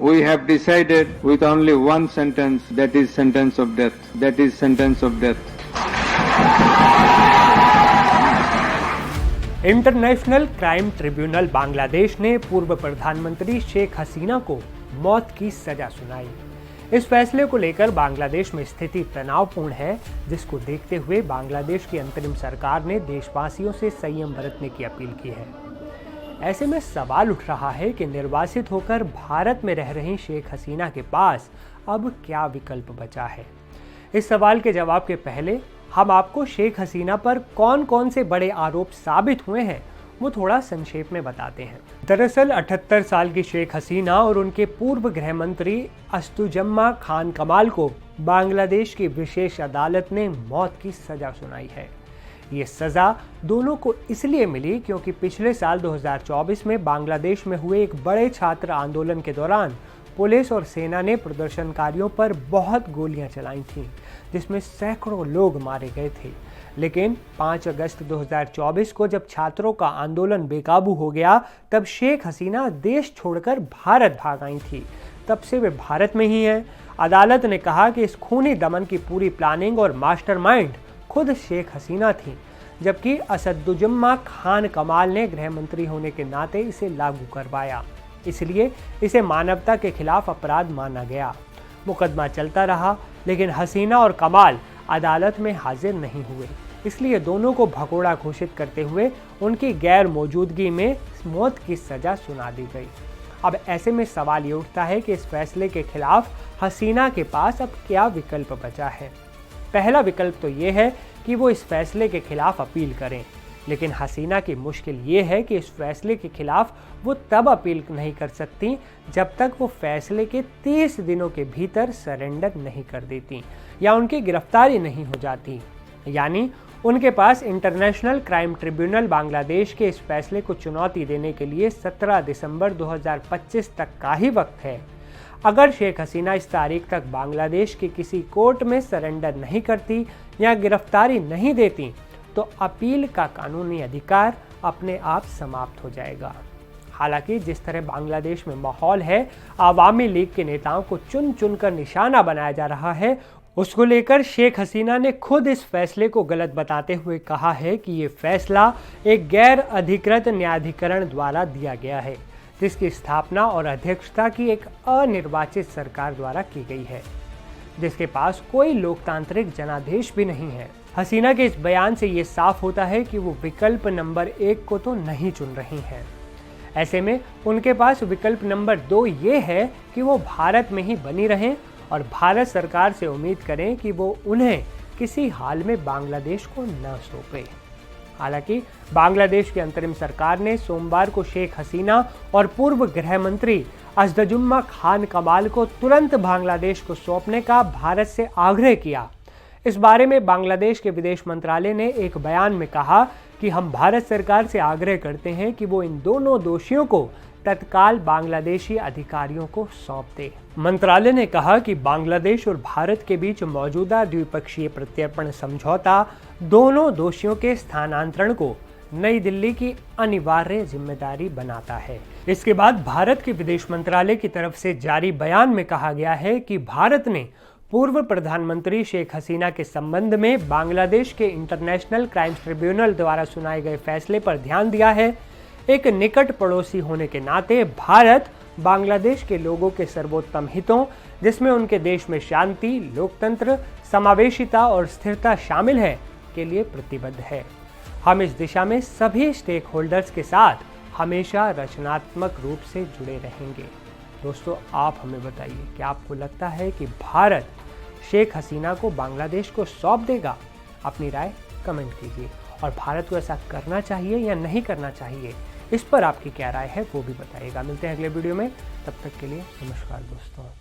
We have decided with only one sentence, that is sentence of death. That is sentence of death. International crime tribunal Bangladesh ने पूर्व प्रधानमंत्री शेख हसीना को मौत की सजा सुनाई। इस फैसले को लेकर बांग्लादेश में स्थिति तनावपूर्ण है, जिसको देखते हुए बांग्लादेश की अंतरिम सरकार ने देशवासियों से संयम बरतने की अपील की है। ऐसे में सवाल उठ रहा है कि निर्वासित होकर भारत में रह रही शेख हसीना के पास अब क्या विकल्प बचा है। इस सवाल के जवाब के पहले हम आपको शेख हसीना पर कौन कौन से बड़े आरोप साबित हुए हैं वो थोड़ा संक्षेप में बताते हैं। दरअसल 78 साल की शेख हसीना और उनके पूर्व गृह मंत्री अस्तुजम्मा खान कमाल को बांग्लादेश की विशेष अदालत ने मौत की सजा सुनाई है। ये सजा दोनों को इसलिए मिली क्योंकि पिछले साल 2024 में बांग्लादेश में हुए एक बड़े छात्र आंदोलन के दौरान पुलिस और सेना ने प्रदर्शनकारियों पर बहुत गोलियां चलाई थीं, जिसमें सैकड़ों लोग मारे गए थे। लेकिन 5 अगस्त 2024 को जब छात्रों का आंदोलन बेकाबू हो गया, तब शेख हसीना देश छोड़कर भारत भाग आई थी। तब से वे भारत में ही हैं। अदालत ने कहा कि इस खूनी दमन की पूरी प्लानिंग और मास्टरमाइंड खुद शेख हसीना थी, जबकि असदुज्जमा खान कमाल ने गृह मंत्री होने के नाते इसे लागू करवाया। इसलिए इसे मानवता के खिलाफ अपराध माना गया। मुकदमा चलता रहा, लेकिन हसीना और कमाल अदालत में हाजिर नहीं हुए, इसलिए दोनों को भगोड़ा घोषित करते हुए उनकी गैर मौजूदगी में मौत की सजा सुना दी गई। अब ऐसे में सवाल ये उठता है कि इस फैसले के खिलाफ हसीना के पास अब क्या विकल्प बचा है। पहला विकल्प तो ये है कि वो इस फैसले के खिलाफ अपील करें, लेकिन हसीना की मुश्किल ये है कि इस फैसले के खिलाफ वो तब अपील नहीं कर सकती जब तक वो फैसले के 30 दिनों के भीतर सरेंडर नहीं कर देती या उनकी गिरफ्तारी नहीं हो जाती। यानी उनके पास इंटरनेशनल क्राइम ट्रिब्यूनल बांग्लादेश के इस फैसले को चुनौती देने के लिए 17 दिसंबर 2025 तक का ही वक्त है। अगर शेख हसीना इस तारीख तक बांग्लादेश के किसी कोर्ट में सरेंडर नहीं करती या गिरफ्तारी नहीं देती, तो अपील का कानूनी अधिकार अपने आप समाप्त हो जाएगा। हालांकि जिस तरह बांग्लादेश में माहौल है, आवामी लीग के नेताओं को चुन चुनकर निशाना बनाया जा रहा है, उसको लेकर शेख हसीना ने खुद इस फैसले को गलत बताते हुए कहा है कि ये फैसला एक गैर अधिकृत न्यायाधिकरण द्वारा दिया गया है, जिसकी स्थापना और अध्यक्षता की एक अनिर्वाचित सरकार द्वारा की गई है, जिसके पास कोई लोकतांत्रिक जनादेश भी नहीं है। हसीना के इस बयान से ये साफ होता है कि वो विकल्प नंबर 1 को तो नहीं चुन रही हैं। ऐसे में उनके पास विकल्प नंबर 2 ये है कि वो भारत में ही बनी रहें और भारत सरकार से उम्मीद करें कि वो उन्हें किसी हाल में बांग्लादेश को न सौंपे। हालांकि बांग्लादेश की अंतरिम सरकार ने सोमवार को शेख हसीना और पूर्व गृह मंत्री असदुज्जमा खान कमाल को तुरंत बांग्लादेश को सौंपने का भारत से आग्रह किया। इस बारे में बांग्लादेश के विदेश मंत्रालय ने एक बयान में कहा कि हम भारत सरकार से आग्रह करते हैं कि वो इन दोनों दोषियों को तत्काल बांग्लादेशी अधिकारियों को सौंप दे। मंत्रालय ने कहा कि बांग्लादेश और भारत के बीच मौजूदा द्विपक्षीय प्रत्यर्पण समझौता दोनों दोषियों के स्थानांतरण को नई दिल्ली की अनिवार्य जिम्मेदारी बनाता है। इसके बाद भारत के विदेश मंत्रालय की तरफ से जारी बयान में कहा गया है कि भारत ने पूर्व प्रधानमंत्री शेख हसीना के संबंध में बांग्लादेश के इंटरनेशनल क्राइम ट्रिब्यूनल द्वारा सुनाए गए फैसले पर ध्यान दिया है। एक निकट पड़ोसी होने के नाते भारत बांग्लादेश के लोगों के सर्वोत्तम हितों, जिसमें उनके देश में शांति, लोकतंत्र, समावेशिता और स्थिरता शामिल है, के लिए प्रतिबद्ध है। हम इस दिशा में सभी स्टेक होल्डर्स के साथ हमेशा रचनात्मक रूप से जुड़े रहेंगे। दोस्तों, आप हमें बताइए, क्या आपको लगता है कि भारत शेख हसीना को बांग्लादेश को सौंप देगा? अपनी राय कमेंट कीजिए और भारत को ऐसा करना चाहिए या नहीं करना चाहिए, इस पर आपकी क्या राय है वो भी बताइएगा। मिलते हैं अगले वीडियो में, तब तक के लिए नमस्कार दोस्तों।